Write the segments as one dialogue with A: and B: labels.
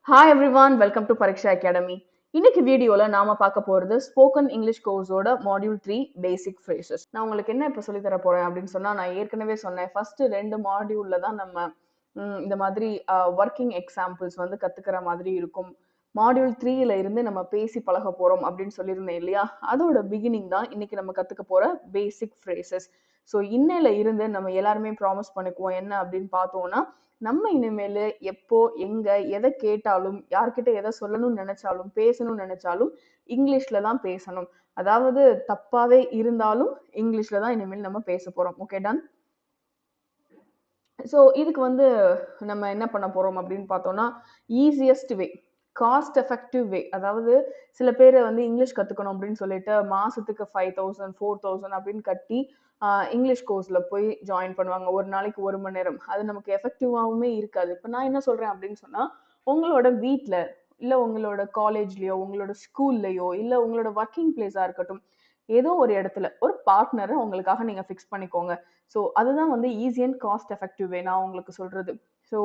A: Hi everyone, welcome to Pariksha Academy. இன்னைக்கு வீடியோல நாம பார்க்க போறது ஸ்போக்கன் இங்கிலீஷ் கோர்ஸோட மாடியூல் 3 பேசிக் ஃப்ரேசஸ். நான் உங்களுக்கு என்ன இப்ப சொல்லி தர போறேன் அப்படின்னு சொன்னா, நான் ஏற்கனவே சொன்னேன் ஃபர்ஸ்ட் 2 மாடியூல்ல தான் நம்ம இந்த மாதிரி ஒர்க்கிங் எக்ஸாம்பிள்ஸ் வந்து கத்துக்கிற மாதிரி இருக்கும். மாடியூல் 3ல இருந்து நம்ம பேசி பழக போறோம் அப்படின்னு சொல்லியிருந்தேன் இல்லையா? அதோட பிகினிங் தான் இன்னைக்கு நம்ம கத்துக்க போற பேசிக் ஃப்ரேசஸ். ஸோ இன்னையில இருந்து நம்ம எல்லாருமே ப்ராமிஸ் பண்ணிக்குவோம் என்ன அப்படின்னு பார்த்தோம்னா, நம்ம இனிமேல் எப்போ எங்க எதை கேட்டாலும் யார்கிட்ட எதை சொல்லணும்னு நினைச்சாலும் பேசணும்னு நினைச்சாலும் இங்கிலீஷ்ல தான் பேசணும். அதாவது தப்பாவே இருந்தாலும் இங்கிலீஷ்ல தான் இனிமேல் நம்ம பேச போறோம். Okay done. ஸோ இதுக்கு வந்து நம்ம என்ன பண்ண போறோம் அப்படின்னு பார்த்தோம்னா, easiest way, cost effective way. அதாவது சில பேர் வந்து இங்கிலீஷ் கத்துக்கணும் அப்படின்னு சொல்லிட்டு மாசத்துக்கு 5000 4000 அப்படின்னு கட்டி இங்கிலீஷ் கோர்ஸ்ல போய் ஜாயின் பண்ணுவாங்க. ஒரு நாளைக்கு 1 மணி நேரம். அது நமக்கு எஃபெக்டிவாவுமே இருக்காது. இப்போ நான் என்ன சொல்றேன் அப்படின்னு சொன்னா, உங்களோட வீட்ல இல்ல உங்களோட காலேஜ்லயோ உங்களோட ஸ்கூல்லயோ இல்ல உங்களோட ஒர்க்கிங் பிளேஸா இருக்கட்டும், ஏதோ ஒரு இடத்துல ஒரு பார்ட்னரை உங்களுக்காக நீங்க ஃபிக்ஸ் பண்ணிக்கோங்க. ஸோ அதுதான் வந்து easy and cost effective way நான் உங்களுக்கு சொல்றது. ஸோ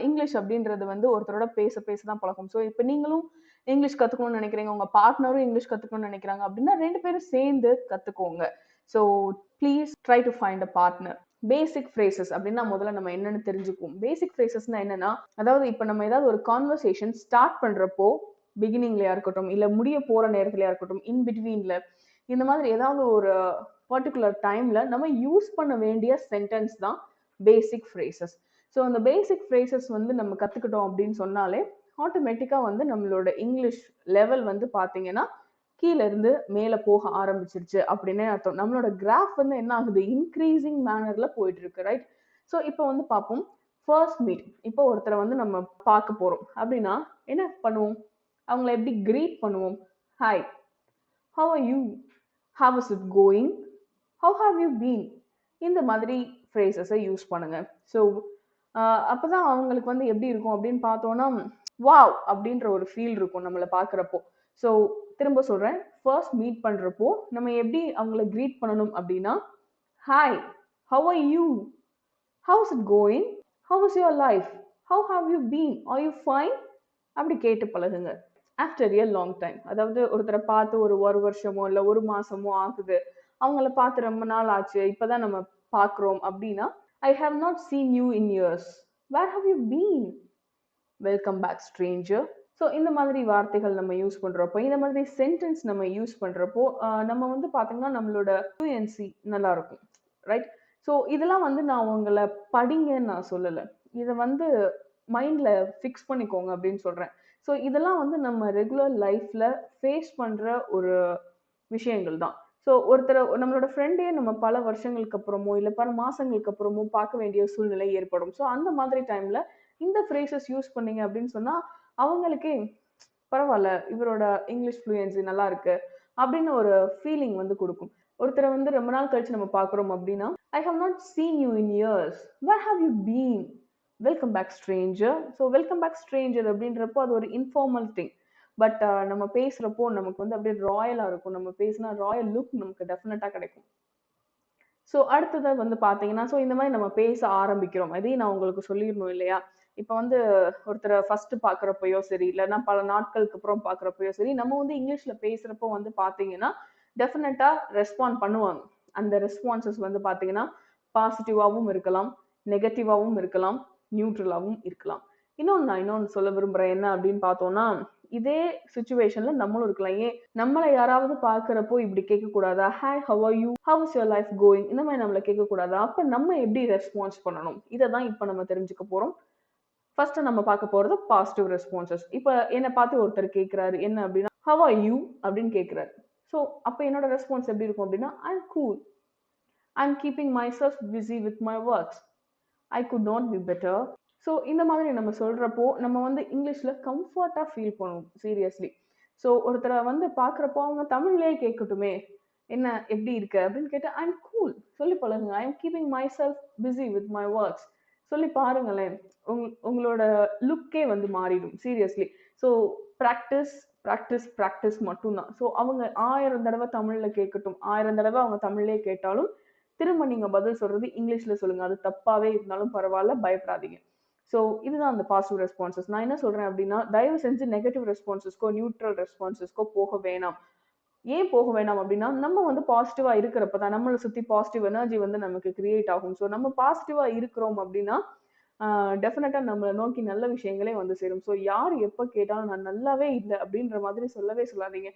A: இங்கிலீஷ் அப்படின்றது வந்து ஒருத்தரோட பேச பேச தான் பழகும். ஸோ இப்போ நீங்களும் இங்கிலீஷ் கத்துக்கணும்னு நினைக்கிறீங்க, உங்க பார்ட்னரும் இங்கிலீஷ் கத்துக்கணும்னு நினைக்கிறாங்க அப்படின்னா 2 பேரும் சேர்ந்து கத்துக்கோங்க. So please try to find a partner. Basic phrases அப்படின்னா முதல்ல நம்ம என்னன்னு தெரிஞ்சுக்குவோம். பேசிக் ஃப்ரேசஸ்னா என்னன்னா, அதாவது இப்போ நம்ம ஏதாவது ஒரு கான்வர்சேஷன் ஸ்டார்ட் பண்றப்போ பிகினிங்லயா இருக்கட்டும் இல்ல முடிய போற நேரத்துலயா இருக்கட்டும் இன் பிட்வீன்ல இந்த மாதிரி ஏதாவது ஒரு பர்டிகுலர் டைம்ல நம்ம யூஸ் பண்ண வேண்டிய சென்டென்ஸ் தான் பேசிக் ஃப்ரேசஸ். ஸோ அந்த பேசிக் ஃப்ரேசஸ் வந்து நம்ம கத்துக்கிட்டோம் அப்படின்னு சொன்னாலே ஆட்டோமேட்டிக்கா வந்து நம்மளோட இங்கிலீஷ் லெவல் வந்து பாத்தீங்கன்னா கீழ இருந்து மேல போக ஆரம்பிச்சிருச்சு அப்படின்னே அர்த்தம். நம்மளோட கிராஃப் வந்து என்ன ஆகுது, இன்க்ரீசிங் மேனர்ல போயிட்டு இருக்கு, ரைட்? ஸோ இப்போ வந்து பார்ப்போம். ஃபர்ஸ்ட் மீட், இப்போ ஒருத்தரை வந்து நம்ம பார்க்க போறோம் அப்படின்னா என்ன பண்ணுவோம், அவங்கள எப்படி கிரீட் பண்ணுவோம்? Hi, how are you, how is it going, how have you been, இந்த மாதிரி ஃப்ரேசஸை யூஸ் பண்ணுங்க. ஸோ அப்பதான் அவங்களுக்கு வந்து எப்படி இருக்கும் அப்படின்னு பார்த்தோம்னா, வாவ் அப்படின்ற ஒரு ஃபீல் இருக்கும் நம்மளை பார்க்குறப்போ. ஸோ திரும்ப சொல்றேன், ஃபர்ஸ்ட் மீட் பண்றப்போ நம்ம எப்படி அவங்கள கிரீட் பண்ணணும் அப்படின்னா, hi, how are you, how is it going, how is your life, how have you been, are you fine, அப்படி கேட்டு பழகுங்க. ஆஃப்டர் எ லாங் டைம், அதாவது ஒருத்தரை பார்த்து ஒரு வருஷமோ இல்லை ஒரு மாசமோ ஆகுது, அவங்கள பார்த்து ரொம்ப நாள் ஆச்சு, இப்பதான் நம்ம பார்க்குறோம் அப்படின்னா, I have not seen you in years, where have you been, welcome back stranger. So இந்த மாதிரி வார்த்தைகள் நம்ம யூஸ் பண்றப்போ, இந்த மாதிரி சென்டென்ஸ் நம்ம யூஸ் பண்றப்போ நம்ம வந்து பார்த்தீங்கன்னா நம்மளோட ஃப்ளூயன்சி நல்லா இருக்கும், ரைட்? ஸோ இதெல்லாம் வந்து நான் உங்களை படிங்கன்னு நான் சொல்லலை, இதை வந்து மைண்ட்ல ஃபிக்ஸ் பண்ணிக்கோங்க அப்படின்னு சொல்றேன். ஸோ இதெல்லாம் வந்து நம்ம ரெகுலர் லைஃப்ல ஃபேஸ் பண்ற ஒரு விஷயங்கள் தான். ஸோ ஒருத்தர் நம்மளோட ஃப்ரெண்டே நம்ம பல வருஷங்களுக்கு அப்புறமோ இல்லை பல மாசங்களுக்கு அப்புறமோ பார்க்க வேண்டிய சூழ்நிலை ஏற்படும். ஸோ அந்த மாதிரி டைம்ல இந்த ஃப்ரேசஸ் யூஸ் பண்ணீங்க அப்படின்னு சொன்னா அவங்களுக்கே பரவாயில்ல, இவரோட இங்கிலீஷ் ஃப்ளூயன்சி நல்லா இருக்கு அப்படின்னு ஒரு ஃபீலிங் வந்து கொடுக்கும். ஒருத்தரை வந்து ரொம்ப நாள் கழிச்சு நம்ம பார்க்குறோம் அப்படின்னா, I have not seen you in years, where have you been, welcome back stranger. So welcome back stranger அப்படின்றப்போ அது ஒரு இன்ஃபார்மல் திங். பட் நம்ம பேசுறப்போ நமக்கு வந்து அப்படியே ராயலா இருக்கும். நம்ம பேசினா ராயல் லுக் நமக்கு டெஃபினட்டா கிடைக்கும். ஸோ அடுத்ததா வந்து பார்த்தீங்கன்னா, ஸோ இந்த மாதிரி நம்ம பேச ஆரம்பிக்கிறோம். இதையும் நான் உங்களுக்கு சொல்லிரணும் இல்லையா? இப்ப வந்து ஒருத்தர ஃபர்ஸ்ட் பார்க்குறப்பயோ சரி, இல்லன்னா பல நாட்களுக்கு அப்புறம் பார்க்குறப்பயோ சரி, நம்ம வந்து இங்கிலீஷ்ல பேசுறப்போ வந்து பார்த்தீங்கன்னா, டெஃபினட்டா ரெஸ்பாண்ட் பண்ணுவாங்க. அந்த ரெஸ்பான்சஸ் வந்து பார்த்தீங்கன்னா, பாசிட்டிவாவும் இருக்கலாம், நெகட்டிவாவும் இருக்கலாம், நியூட்ரலாவும் இருக்கலாம். இன்னொன்னு சொல்ல விரும்புறேன். என்ன அப்படின்னு பார்த்தோம்னா, இதே சிச்சுவேஷன்ல நம்மளும் இருக்கலாம். ஏன் நம்மள யாராவது பார்க்குறப்போ இப்படி கேட்கக்கூடாதா? Hi, how are you? How is your life going? இந்த மாதிரி நம்மள கேட்கக்கூடாதா? அப்ப நம்ம எப்படி ரெஸ்பான்ஸ் பண்ணணும்? இத தான் இப்ப நம்ம தெரிஞ்சுக்க போறோம். ஃபர்ஸ்ட் நம்ம பார்க்க போறது பாசிட்டிவ் ரெஸ்பான்சஸ். இப்ப என்ன பார்த்து ஒருத்தர் கேட்கிறாரு என்ன அப்படின்னா, ஹவ் ஆர் யூ அப்படின்னு கேட்கிறாரு. ஸோ அப்ப என்னோட ரெஸ்பான்ஸ் எப்படி இருக்கும் அப்படின்னா, I am cool, I am keeping myself busy with my works, I could not be better. So இந்த மாதிரி நம்ம சொல்றப்போ நம்ம வந்து இங்கிலீஷ்ல கம்ஃபர்ட்டா ஃபீல் பண்ணுவோம் சீரியஸ்லி. ஸோ ஒருத்தரை வந்து பார்க்குறப்போ அவங்க தமிழ்லயே கேட்கட்டுமே, என்ன எப்படி இருக்க அப்படின்னு கேட்டு ஐ எம் கூல் சொல்லி பழகுங்க. I am keeping myself busy with my works சொல்லி பாருங்களேன். உங்களோட லுக்கே வந்து மாறிடும் seriously. So practice practice practice மட்டும்தான். ஸோ அவங்க 1000 தடவை தமிழ்ல கேட்கட்டும், 1000 தடவை அவங்க தமிழ்லயே கேட்டாலும் திரும்ப நீங்க பதில் சொல்றது இங்கிலீஷ்ல சொல்லுங்க. அது தப்பாவே இருந்தாலும் பரவாயில்ல, பயப்படாதீங்க. ஸோ இதுதான் அந்த பாசிட்டிவ் ரெஸ்பான்சஸ். நான் என்ன சொல்றேன் அப்படின்னா, தயவு செஞ்சு நெகட்டிவ் ரெஸ்பான்சஸ்க்கோ நியூட்ரல் ரெஸ்பான்சஸ்க்கோ போக வேணாம். ஏன் போக வேணாம் அப்படின்னா, நம்ம வந்து பாசிட்டிவா இருக்கிறப்ப தான் நம்மள சுத்தி பாசிட்டிவ் எனர்ஜி வந்து நமக்கு கிரியேட் ஆகும். ஸோ நம்ம பாசிட்டிவா இருக்கிறோம் அப்படின்னா, டெஃபினட்டா நம்மள நோக்கி நல்ல விஷயங்களே வந்து சேரும். ஸோ யார் எப்ப கேட்டாலும் நான் நல்லாவே இல்ல அப்படின்ற மாதிரி சொல்லவே சொல்லாதீங்க.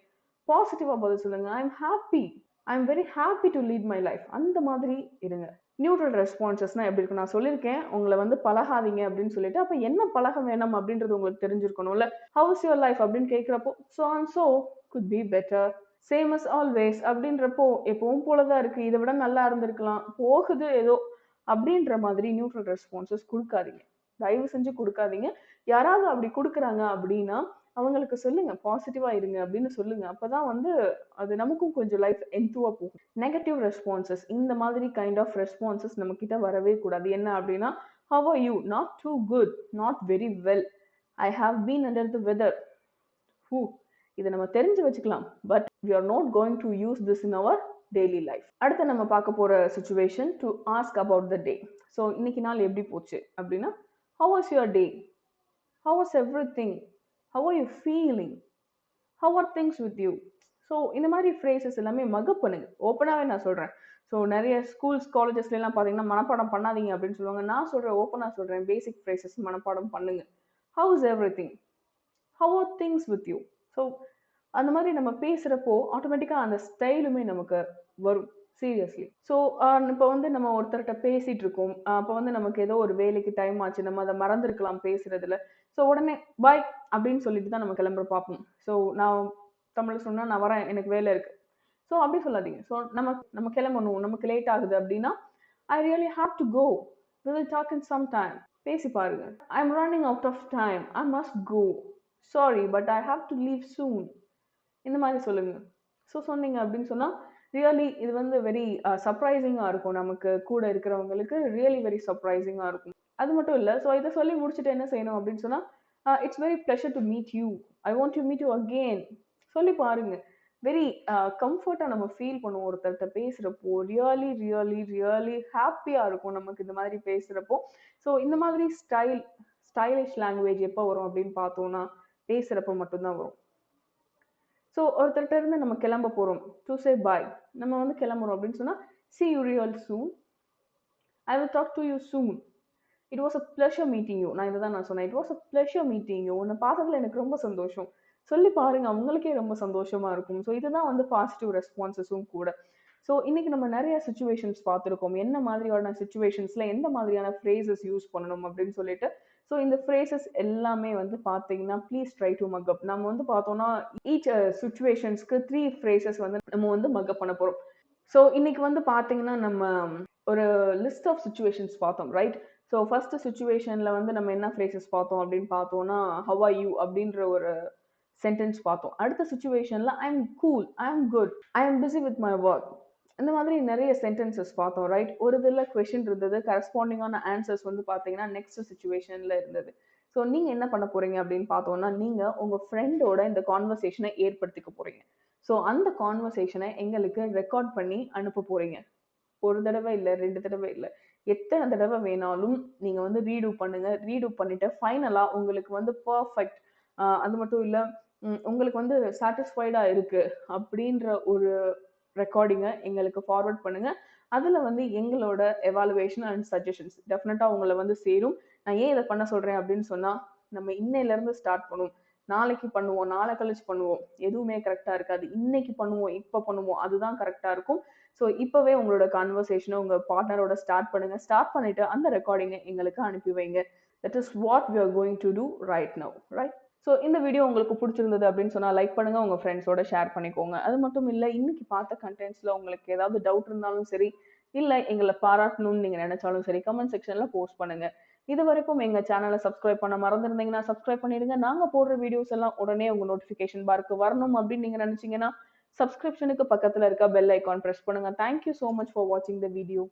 A: பாசிட்டிவா பதில் சொல்லுங்க. I am happy. I am very happy to lead my life. அந்த மாதிரி இருங்க. நியூட்ரல் ரெஸ்பான்சஸ்னா எப்படி இருக்கும்? நான் சொல்லியிருக்கேன், உங்கள வந்து பழகாதீங்க அப்படின்னு சொல்லிட்டு, அப்ப என்ன பழக வேணாம் அப்படின்றது உங்களுக்கு தெரிஞ்சிருக்கணும்ல. ஹவ் இஸ் யுவர் லைஃப் அப்படின்னு கேட்கிறப்போ, so and so could be better. Same as always அப்படின்றப்போ, எப்பவும் போல தான் இருக்கு. இத விட நல்லா இருந்திருக்கலாம். போகுது ஏதோ அப்படின்ற மாதிரி நியூட்ரல் ரெஸ்பான்சஸ் குடுக்காதீங்க. தயவு செஞ்சு குடுக்காதீங்க. யாராவது அப்படி குடுக்குறாங்க அப்படின்னா, அவங்களுக்கு சொல்லுங்க. பாசிட்டிவா இருங்க அப்படின்னு சொல்லுங்க. அப்பதான் வந்து அது நமக்கும் கொஞ்சம் லைஃப் என்துவா போகும். நெகட்டிவ் ரெஸ்பான்சஸ் இந்த மாதிரி கைண்ட் ஆஃப் ரெஸ்பான்சஸ் நம்ம கிட்ட வரவே கூடாது. என்ன அப்படின்னா, how are you? Not too good, not very well. I have been under the weather. ஹூ இதை நம்ம தெரிஞ்சு வச்சுக்கலாம். But we are not going to use this in our daily life. அடுத்து நம்ம பார்க்க போற situation to ask about the day. So இன்னைக்கு நாள் எப்படி போச்சு அப்படின்னா, how was your day? How was everything? How are you feeling? How are things with you? So இந்த மாதிரி ஃப்ரேசஸ் எல்லாமே மக்கப் பண்ணுங்க. ஓப்பனாகவே நான் சொல்கிறேன். ஸோ நிறைய ஸ்கூல்ஸ் காலேஜஸ்லாம் பார்த்தீங்கன்னா மனப்பாடம் பண்ணாதீங்க அப்படின்னு சொல்லுவாங்க. நான் சொல்கிறேன், ஓப்பனாக சொல்கிறேன், பேசிக் ஃப்ரேசஸ் மனப்பாடம் பண்ணுங்க. How is every thing? How are things with you? So அந்த மாதிரி நம்ம பேசுகிறப்போ ஆட்டோமேட்டிக்காக அந்த ஸ்டைலுமே நமக்கு வரும். சீரியஸ்லி. ஸோ இப்போ வந்து நம்ம ஒருத்தர்கிட்ட பேசிட்டு இருக்கோம். அப்போ வந்து நமக்கு ஏதோ ஒரு வேலைக்கு டைம் ஆச்சு. நம்ம அதை மறந்துருக்கலாம் பேசுறதுல. ஸோ உடனே பாய் அப்படின்னு சொல்லிட்டு தான் நம்ம கிளம்புற பார்ப்போம். ஸோ நான் தமிழ் சொன்னா நான் வரேன், எனக்கு வேலை இருக்கு. ஸோ அப்படி சொல்லாதீங்க. ஸோ நம்ம நம்ம கிளம்பணும், நமக்கு லேட் ஆகுது அப்படின்னா, I really have to go, we will talk in some time. பேசி பாருங்க. I am running out of time, I must go, sorry but I have to leave soon. இந்த மாதிரி சொல்லுங்க. ஸோ சொன்னீங்க அப்படின்னு சொன்னா ரியலி இது வந்து வெரி சர்ப்ரைசிங்காக இருக்கும். நமக்கு கூட இருக்கிறவங்களுக்கு ரியலி வெரி சர்ப்ரைசிங்காக இருக்கும். அது மட்டும் இல்லை. ஸோ இதை சொல்லி முடிச்சுட்டு என்ன செய்யணும் அப்படின்னு சொன்னா, it's very pleasure to meet you, I want to meet you again சொல்லி பாருங்க. வெரி கம்ஃபர்ட்டாக நம்ம ஃபீல் பண்ணுவோம் ஒருத்தர்கிட்ட பேசுகிறப்போ. ரியலி ரியலி ரியலி ஹாப்பியாக இருக்கும் நமக்கு இந்த மாதிரி பேசுகிறப்போ. ஸோ இந்த மாதிரி ஸ்டைலிஷ் லாங்குவேஜ் எப்போ வரும் அப்படின்னு பார்த்தோம்னா, பேசுகிறப்போ மட்டும்தான் வரும். ஸோ ஒருத்தர்கிட்ட இருந்து நம்ம கிளம்ப போகிறோம், டு சே பாய். நம்ம வந்து கிளம்புறோம் அப்படின்னு சொன்னால், see you real soon, I will talk to you soon, it was a pleasure meeting you. நான் இதை தான் நான் சொன்னேன், it was a pleasure meeting you. உன்னை பார்த்ததுல எனக்கு ரொம்ப சந்தோஷம் சொல்லி பாருங்க. அவங்களுக்கே ரொம்ப சந்தோஷமா இருக்கும். ஸோ இதுதான் வந்து பாசிட்டிவ் ரெஸ்பான்சஸும் கூட. ஸோ இன்னைக்கு நம்ம நிறைய சுச்சுவேஷன்ஸ் பார்த்துருக்கோம். என்ன மாதிரியான சுச்சுவேஷன்ஸ்ல எந்த மாதிரியான ஃப்ரேசஸ் யூஸ் பண்ணணும் அப்படின்னு சொல்லிட்டு. ஸோ இந்த ஃப்ரேசஸ் எல்லாமே வந்து பார்த்தீங்கன்னா, ப்ளீஸ் ட்ரை டு மக்கப். நம்ம வந்து பார்த்தோம்னா ஈச் சுச்சுவேஷன்ஸ்க்கு 3 ஃப்ரேசஸ் வந்து நம்ம வந்து மக்கப் பண்ண போகிறோம். ஸோ இன்னைக்கு வந்து பார்த்தீங்கன்னா, நம்ம ஒரு லிஸ்ட் ஆஃப் சுச்சுவேஷன்ஸ் பார்த்தோம், ரைட்? ஸோ ஃபர்ஸ்ட் சுச்சுவேஷன்ல வந்து நம்ம என்ன ஃப்ரேசஸ் பார்த்தோம் அப்படின்னு பார்த்தோம்னா, ஹவ் ஆர் யூ அப்படின்ற ஒரு சென்டென்ஸ் பார்த்தோம். அடுத்த சுச்சுவேஷன்ல I am cool, I am good, I am busy with my work. இந்த மாதிரி நிறைய சென்டென்சஸ் பார்த்தோம், ரைட்? ஒரு இதில் கொஷின் இருந்தது, கரஸ்பாண்டிங்கான ஆன்சர்ஸ் வந்து பார்த்தீங்கன்னா நெக்ஸ்ட் சுச்சுவேஷன்ல இருந்தது. ஸோ நீங்க என்ன பண்ண போறீங்க அப்படின்னு பார்த்தோம்னா, நீங்க உங்க ஃப்ரெண்டோட இந்த கான்வர்சேஷனை ஏற்படுத்திக்க போறீங்க. ஸோ அந்த கான்வர்சேஷனை எங்களுக்கு ரெக்கார்ட் பண்ணி அனுப்ப போறீங்க. ஒரு தடவை இல்லை, 2 தடவை இல்லை, எத்தனை தடவை வேணாலும் நீங்க வந்து ரீடு பண்ணுங்க. ரீடு பண்ணிட்டு ஃபைனலா உங்களுக்கு வந்து பர்ஃபெக்ட், அது மட்டும் இல்லை, உங்களுக்கு வந்து சாட்டிஸ்ஃபைடா இருக்கு அப்படின்ற ஒரு ரெக்கார்டிங்கை எங்களுக்கு ஃபார்வர்ட் பண்ணுங்க. அதுல வந்து எங்களோட எவாலுவேஷன் அண்ட் சஜஷன்ஸ் டெஃபினட்டா உங்களை வந்து சேரும். நான் ஏன் இதை பண்ண சொல்றேன் அப்படின்னு சொன்னா, நம்ம இன்னையில இருந்து ஸ்டார்ட் பண்ணுவோம். நாளைக்கு பண்ணுவோம், நாளை கழிச்சு பண்ணுவோம், எதுவுமே கரெக்டா இருக்காது. இன்னைக்கு பண்ணுவோம், இப்ப பண்ணுவோம், அதுதான் கரெக்டா இருக்கும். ஸோ இப்பவே உங்களோட கான்வர்சேஷனை உங்க பார்ட்னரோட ஸ்டார்ட் பண்ணுங்க. ஸ்டார்ட் பண்ணிட்டு அந்த ரெக்கார்டிங்கை எங்களுக்கு அனுப்பி வைங்க. That is what we are going to do right now, right? So இந்த வீடியோ உங்களுக்கு பிடிச்சிருந்தது அப்படின்னு சொன்னால் லைக் பண்ணுங்க, உங்கள் ஃப்ரெண்ட்ஸோட ஷேர் பண்ணிக்கோங்க. அது மட்டும் இல்லை, இன்னைக்கு பார்த்த கண்டென்ட்ஸில் உங்களுக்கு ஏதாவது டவுட் இருந்தாலும் சரி, இல்லை எங்களை பாராட்டணும்னு நீங்கள் நினைச்சாலும் சரி, கமெண்ட் செக்ஷனில் போஸ்ட் பண்ணுங்க. இது வரைக்கும் எங்கள் சேனலை சப்ஸ்கிரைப் பண்ண மறந்துருந்தீங்கன்னா சப்ஸ்கிரைப் பண்ணிடுங்க. நாங்கள் போடுற வீடியோஸ் எல்லாம் உடனே உங்கள் நோட்டிஃபிகேஷன் பார்க்கு வரணும் அப்படின்னு நீங்கள் நினச்சிங்கன்னா சப்ஸ்கிரிப்ஷனுக்கு பக்கத்தில் இருக்க பெல் ஐக்கான் ப்ரெஸ் பண்ணுங்க. தேங்க்யூ ஸோ மச் ஃபார் வாட்சிங் த வீடியோ.